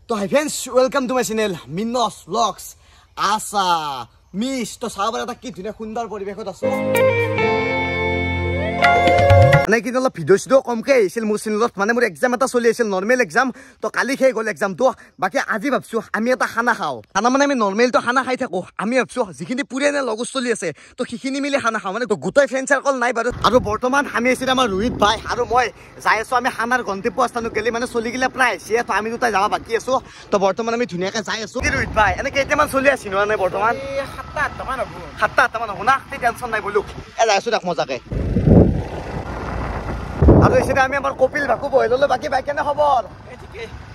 তো hi friends welcome to my channel Mina's blogs আশা মিস তো চাবৰ এটা কি ধুনীয়া সুন্দৰ পৰিৱেশত আছো মানে কি অলপ ভিডিঅ' চিডিঅ' কমকৈ আহিছিল মোৰ চেনেলত মানে মোৰ এক্সাম এটা চলি আছিল নৰ্মেল এক্সাম তো কালি শেষ গ'ল এক্সামটো বাকী আজি ভাবছোঁ আমি এটা খানা খাওঁ খানা মানে আমি নৰ্মেলটো খানা খাই থাকোঁ আমি ভাবছোঁ যিখিনি পুৰণা লগৰ চলি আছে তো সেইখিনি মিলি খানা খাওঁ মানে গোটেই ফ্ৰেণ্ড চাৰ্কল নাই বাৰু আৰু বৰ্তমান আমি আছিলোঁ আমাৰ ৰোহিত ভাই আৰু মই যাই আছোঁ আমি খানাৰ গন্তব্য স্থানত গ'লে মানে চলিগিলা প্ৰায় আহিছে তো আমি দুটাই যাব বাকী আছোঁ তো বৰ্তমান আমি ধুনীয়াকৈ যাই আছোঁ কি ৰোহিত ভাই এনে কেইটামান চলি আছে নহয় নে বৰ্তমান 7-8মান হ'ব না টেনশ্যন নাই বোলো যাই আছোঁ দেখ মজাকৈ আৰু এসে আমি আমাৰ কপিল ভাকো বহি ললো বাকি ভাই কেনে খবৰ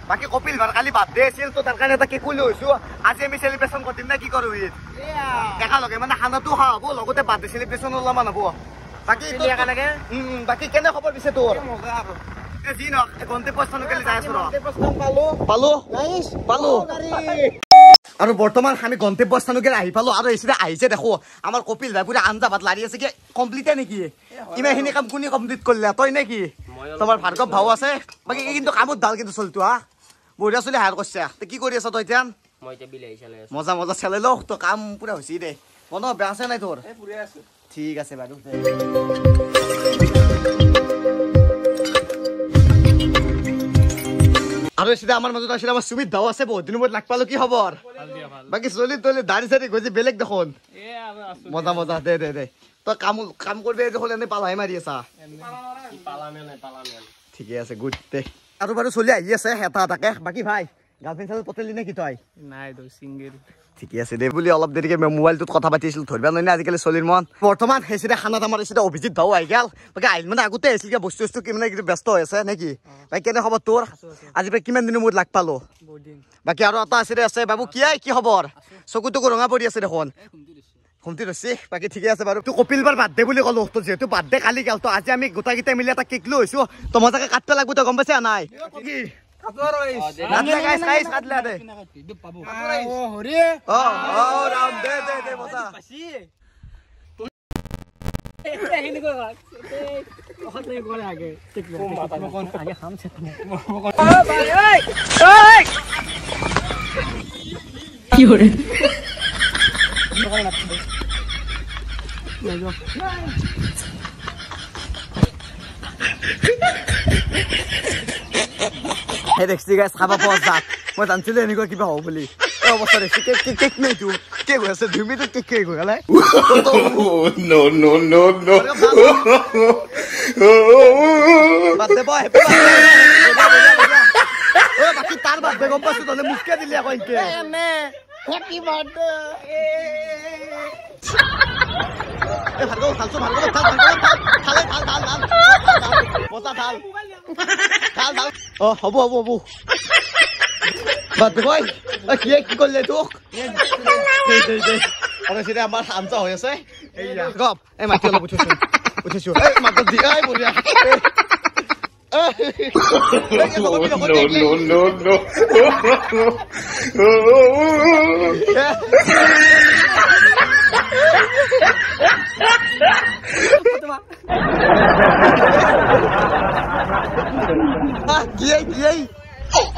বাকি কপিল ভাৰ কালি বাৰ্থডে আছিল তো তাৰ কাৰণে এটা কেক লৈছো আজি আমি সেলিব্ৰেশন কৰিম না কি কৰো দেখা লগে মানে খানাটো খাও হ'ব লগতে বাৰ্থডে সেলিব্ৰেশন অলপমান হ'ব বাকি বাকি কেনে খবৰ পিছে তোৰ যি ন গন্তব্য স্থানত গলি যাই আছো পালো আৰু বৰ্তমান আমি গন্তব্য স্থানত গলি আহি পালো আৰু এসে আহিছে দেখো আমাৰ কপিল ভাই পুৰা আঞ্জা ভাত লাৰি আছে কি কমপ্লিটে নেকি ইমানখিনি কাম কোনে কমপ্লিট কৰিলে তই নেকি তোমাৰ ভাৰ্গৱ ভাও আছে বাকি কিন্তু কামত ভাল কিন্তু চলতো হা বঢ়িয়া চলি হায়াৰ কৰিছে কি কৰি আছ তই এতিয়া মই এতিয়া বিলাই চালাই আছো মজা মজা চালে ল তো কাম পুৰা হৈছে দে মন বেয়া আছে নাই তোৰ পুৰা আছে ঠিক আছে বাৰু আৰু এসে আমাৰ মাজত আছিল আমাৰ সুমিত দাও আছে বহুত দিনৰ মূৰত লাগ পালো কি খবৰ বাকি চলি তলি দাড়ি চাড়ি গজি বেলেগ দেখোন মজা মজা দে তই কাম করবে দেখোন এনে পালাই মারি আছা ঠিকে আছে গুড দে আৰু বাৰু চলি আহি আছে এটা এটাকে বাকি ভাই গাৰ্লফ্ৰেণ্ড চাল পটেলি নে কি তই নাই তো সিঙ্গেল ঠিকে আছে দে বুলি অলপ দেৰিকে মোবাইলটোত কথা পাতি আছিল ধৰিবা নহয় আজিকালি চলিৰ মন বৰ্তমান হেচিৰে খানাত আমাৰ এসে অভিজিত ভাও আহি গেল বাকি আহিল মানে আগতে আছিল কি বস্তু কি মানে ব্যস্ত হৈ আছে নেকি ভাই কেনে খবৰ তোৰ আজি ভাই কিমান দিনৰ মূৰত লাগ পালো বাকি আৰু এটা আছে বাবু কি খবৰ চকুটো ৰঙা পৰি আছে দেখোন ঘুমতি ৰছি বাকি ঠিকে আছে বাৰু তো কপিল বাৰ বাৰ্থডে বুলি ক'লো তো যেহেতু বাৰ্থডে কালি গেল তো আজি আমি গোটাকেইটা মিলি এটা কেক লৈছো তো মজাকে কাটতে লাগব তো গম পাইছা নাই কি Hey, দেখছি গাইস খাবা পাওয়া যাক মই জানছিলো এনেকুৱা কিবা হ'ব বুলি অৱস্থা দেখছি কেক নেইটো কেক হৈ আছে 2 মিনিট কেক হৈ গ'লে no বাদে বয় বাকি তাৰ বাদে গম পাইছো তলে মুখকে দিলি আকৌ ইনকে হ্যাপি বাৰ্থডে ভাৰ্গৱ খালছো ভাৰ্গৱ মজা ভাল হ'ব বাদে বয় কি কৰিলে তোক সেটা আমাৰ আঞ্জা হৈ আছে গপ এই মাটি অলপ উঠিছো মাতত দি বঢ়িয়া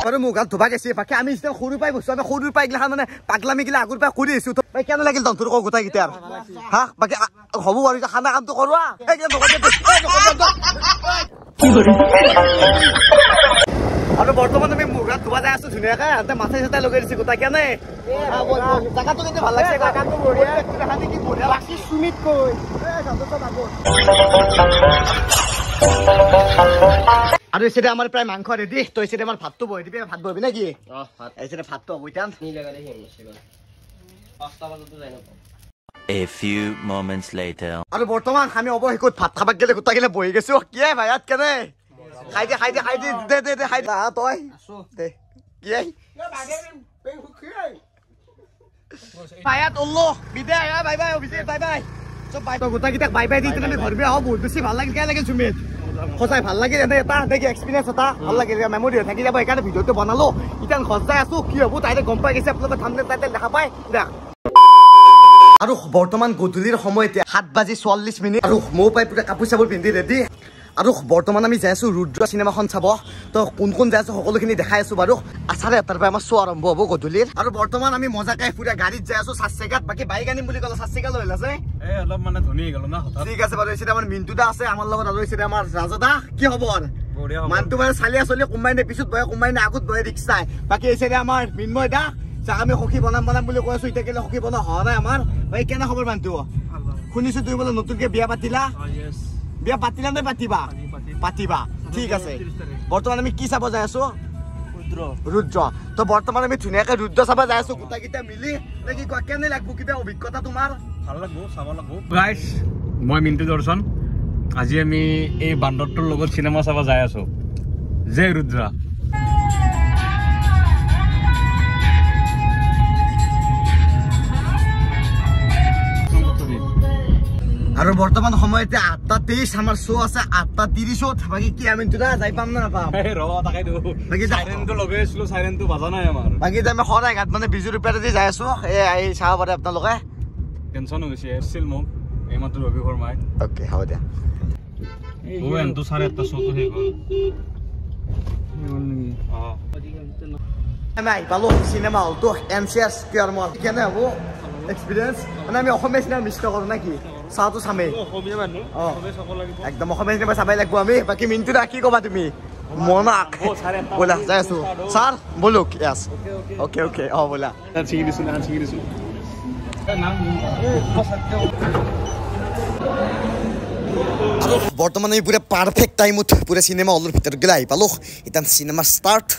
আৰু মোক গাত ধোবা গেছে বাকি আমি সৰু পাই বস্তু আমি সৰু পাই গিলা মানে পাগলামি গিলা আগৰ পৰা কৰি আছো ভাই কেনে লাগিল তহঁতৰ গোটাই গিটাৰ হা বাকি হ'ব আৰু খানা কামটো কৰোৱা আৰু বৰ্তমান আমি মুগাত ধোবা যাই আছো ধুনীয়াকে আনতে মাথাই চাথাই লগাই দিছে গোটাই কেনে জাগাটো কিন্তু ভাল লাগছে জাগাটো বঢ়িয়া লাগছে সুমিত কৈ আৰু এসে আমাৰ প্ৰায় মাংস ৰেডি তো এসে আমাৰ ভাতটো বহি দিবি ভাত বহিবি নেকি এসে ভাতটো হ'ব ইতান A few moments later. আৰু বৰ্তমান আমি অবহিকত ভাত খাবা গেলে গোটা গেলে বহি গেছো কি ভাইয়াত কেনে খাই দে দে খাই দে তই দে কি ভাইয়াত উল্লো বিদায় bye bye Abhijit bye bye সব বাই গোটা গিটাক বাই বাই দি তুমি ঘৰবে আহ বহুত বেছি ভাল লাগিল কেনে লাগিল সুমিত সঁচাই ভাল লাগিল এনে এটা দেখি এক্সপিৰিয়েঞ্চ এটা ভাল লাগিল মেমৰি হৈ থাকি যাব সেইকাৰণে ভিডিঅ'টো বনালো ইতান সজাই আছো কি হ'ব তাইতে গম পাই গৈছে আপোনালোকে থাম্বনেল টাইটেল দেখা পাই দেখ আৰু বৰ্তমান গধূলিৰ সময়তে 7:44 আৰু মৌ পাই পুৰা কাপোৰ চাপোৰ পিন্ধি ৰেডি আৰু বৰ্তমান আমি যাই আছো ৰুদ্ৰ চিনেমাখন চাব তো কোন যাই আছো সকলোখিনি দেখাই আছো বাৰু আছাৰে এটাৰ পৰা আমাৰ শ্ব' আৰম্ভ হ'ব গধূলিৰ আৰু বৰ্তমান আমি মজাকে পুৰা গাড়ীত যাই আছো 4 চেকাত বাকী বাইক আনিম বুলি ক'লে 4 চেকা লৈ আছে অলপ মানে ধনী গ'ল না ঠিক আছে বাৰু এতিয়া আমাৰ মিন্টু দা আছে আমাৰ লগত আৰু এতিয়া আমাৰ ৰাজা দা কি খবৰ মানটো মানে চালিয়া চলি কোম্পানী পিছত বহে কোম্পানী আগত বহে ৰিক্সাই বাকী এতিয়া আমাৰ মিন্ময় দা যাক আমি সখী বনাম বুলি কৈ আছো এতিয়া কেলে সখী বনা হোৱা নাই আমাৰ ভাই কেনে খবৰ মানটো শুনিছো তুমি বোলে নতুনকে বিয়া পাতিলা বিয়া পাতিলা নে পাতিবা ঠিক আছে বৰ্তমান আমি কি চাব যাই আছো ৰুদ্ৰ তো বৰ্তমান আমি ধুনীয়াকে ৰুদ্ৰ চাব যাই আছো গোটাকেইটা মিলি নেকি কেনে লাগব কিবা অভিজ্ঞতা তোমাৰ ভাল লাগব চাব লাগব গাইস মই মিন্টু দৰ্শন আজি আমি এই বান্দৰটোৰ লগত চিনেমা চাব যাই আছো জয় ৰুদ্ৰ আৰু বৰ্তমান সময়তে 8:23 আমাৰ শ্ব' আছে 8:30 বাকি কি আমি দুটা যাই পাম না নাপাম বাকি সাইৰেনটো লগাই আছিলো সাইৰেনটো বাজা নাই আমাৰ বাকি আমি সদায় ঘাট মানে বিজু ৰূপেৰে দি যাই আছো এই চাব পাৰে আপোনালোকে টেনচন হৈছে এছিল মোক এই মাত্ৰ ৰবি শৰ্মাই ওকে হ'ব দিয়া ও এন্টো সাৰে এটা শোটো হে গল আমি আহি পালো চিনেমা হলটো এনচিআৰ স্কোয়াৰ মল কেনে হ'ব এক্সপিৰিয়েঞ্চ মানে আমি অসমীয়া চিনেমা মিছ নকৰো নাকি চাওঁতো চামেই একদম অসমীয়া চিনেমা চাবাই লাগব আমি বাকী মিন্টু দা কি ক'বা তুমি মনাক ব'লা যাই আছো ছাৰ বলুক ইয়াছ অ'কে ব'লা আৰু বৰ্তমান আমি পুৰা পাৰফেক্ট টাইমত পুৰা চিনেমা হলৰ ভিতৰত গ'লে আহি পালো এতিয়া cinema start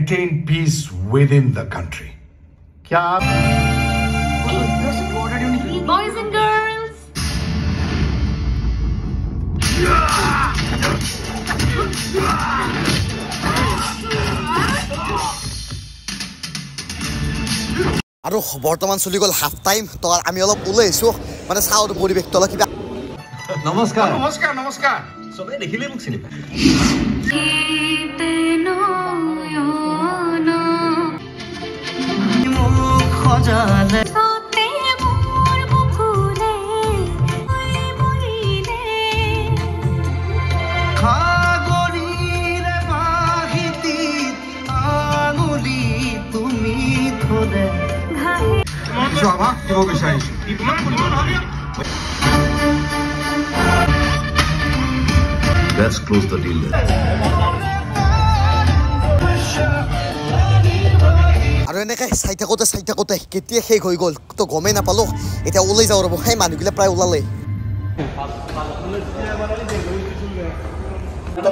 Maintain peace within the country. Boys and girls. আৰু বৰ্তমান চলি গ'ল হাফ টাইম তো আমি অলপ ওলাই আহিছো মানে চাওঁ পৰিৱেশটো অলপ কিবা নমস্কাৰ সবে দেখিলে মোক চিনি পায় Let's close the deal. আৰু এনেকৈ চাই থাকোঁতে কেতিয়া শেষ হৈ গ'ল তো গমেই নাপালো এতিয়া ওলাই যাওঁ ৰ'ব সেই মানুহবিলাক প্ৰায় ওলালে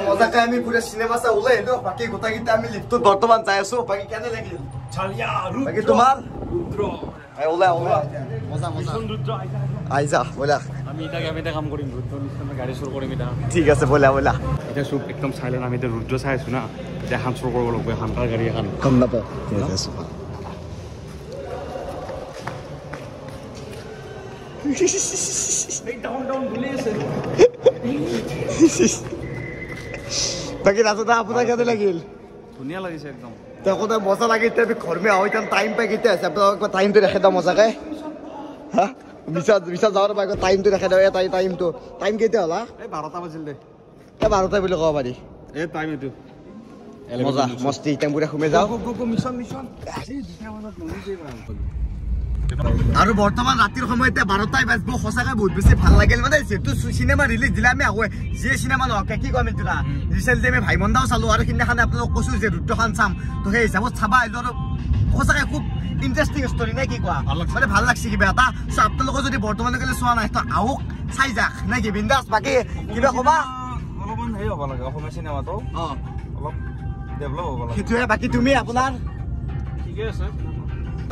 মজাকে আমি পুৰা চিনেমা চাই ওলাই আহিলো বাকী গোটেইকেইটা আমি লিফ্টত বৰ্তমান যাই আছো বাকী কেনে লাগিল বাকী তোমাৰ ওলাই মজা আহি যা ব'লা আমি এটা কাম কৰিম ৰুদ্ৰ নিচিনা গাড়ী চুৰ কৰিম এটা ঠিক আছে ব'লা এতিয়া চুপ একদম চাইলেণ্ট আমি এতিয়া ৰুদ্ৰ চাই আছো না এতিয়া এখন চুৰ কৰিব লাগিব এখন তাৰ গাড়ী এখন গম নাপাওঁ বাকী ৰাজদা আপোনাৰ কেনে লাগিল ধুনীয়া লাগিছে একদম তেখেতে মজা লাগে এতিয়া আমি ঘৰ হয় এতিয়া টাইম পাই কেতিয়া আছে আপোনালোক টাইমটো দেখাই দিওঁ মজাকে হা বিশাল যাওঁ ৰ'বা টাইমটো দেখাই দিওঁ এই টাইমটো টাইম কেতিয়া হ'লা এই 12টা বাজিল দে 12টা বুলি ক'ব পাৰি এই টাইম এইটো মজা মস্তি টেম্পুৰে সোমাই যাওঁ মিছন আৰু বৰ্তমান ৰাতিৰ সময়তে 12টাই বাজিব সঁচাকৈ বহুত বেছি ভাল লাগিল মানে যিহেতু চিনেমা ৰিলিজ দিলে আমি আহোঁ যিয়ে চিনেমা নহওক কি ক'ম এইটো না ৰিচেণ্টলি আমি ভাইমন্দাও চালোঁ আৰু সিদিনাখনে আপোনালোকক কৈছোঁ যে ৰুদ্ৰখন চাম তো সেই হিচাপত চাবা আহিলোঁ আৰু সঁচাকৈ খুব ইণ্টাৰেষ্টিং ষ্টৰী নে কি কোৱা মানে ভাল লাগছে কিবা এটা চ' আপোনালোকে যদি বৰ্তমানলৈকে চোৱা নাই তো আহক চাই যাক নে কি বিন্দাছ বাকী কিবা ক'বা অলপমান হেৰি হ'ব লাগে অসমীয়া চিনেমাটো অলপ ডেভেলপ হ'ব লাগে সেইটোৱে বাকী তুমি আপোনাৰ ঠিকে আছে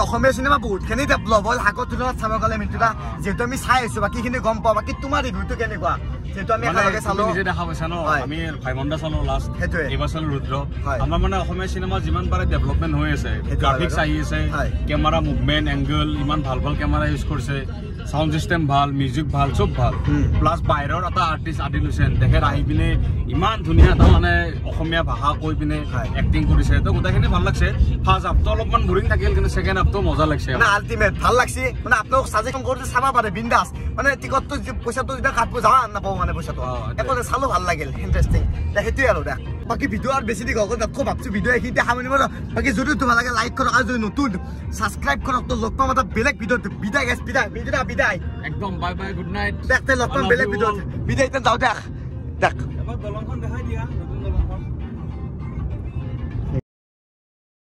অসমীয়া চিনেমা বহুতখিনি ডেভেলপ হ'ল আগৰ তুলনাত চাব গ'লে মিন্টুদা যিহেতু আমি চাই আছো বাকীখিনি গম পাওঁ বাকী তোমাৰ ৰিভিউটো কেনেকুৱা যেহেতু আমি একেলগে চালোঁ নিজে দেখা পাইছা ন আমি ভাইমন্দা চালোঁ লাষ্ট সেইটোৱে এইবাৰ চালোঁ ৰুদ্ৰ আমাৰ মানে অসমীয়া চিনেমা যিমান পাৰে ডেভেলপমেণ্ট হৈ আছে গ্ৰাফিক্স আহি আছে কেমেৰা মুভমেণ্ট এংগল ইমান ভাল কেমেৰা ইউজ কৰিছে সাউন্ড সিস্টেম ভাল মিউজিক ভাল সব ভাল প্লাস বাহিৰৰ এটা আৰ্টিষ্ট আদি লৈছে তেখেত আহি পিনে ইমান ধুনীয়া এটা মানে অসমীয়া ভাষা কৈ পিনে এক্টিং কৰিছে তো গোটেইখিনি ভাল লাগছে ফাৰ্ষ্ট হাফটো অলপমান বোৰিং থাকিল কিন্তু সেকেন্ড হাফটো মজা লাগছে মানে আল্টিমেট ভাল লাগছে মানে আপোনাক সাজেশন কৰিতে চাবা পাৰে বিন্দাস মানে টিকটটো পইচাটো যেতিয়া কাটব যা নাপাও মানে পইচাটো একলে চালো ভাল লাগিল ইন্টারেস্টিং দেখেতই আৰু দেখ বাকি ভিডিও আর বেছি দি গগত দেখো ভাবছো ভিডিও এখি দেখা মানিব বাকি যদি তোমাক লাগে লাইক কৰক আৰু যদি নতুন সাবস্ক্ৰাইব কৰক তো লগ পাম এটা বেলেগ ভিডিও বিদায় গাইস বিদায় একদম বাই বাই গুড নাইট দেখতে লগ পাম বেলেগ ভিডিও বিদায় যাও দেখ এবাৰ দলংখন দেখাই দিয়া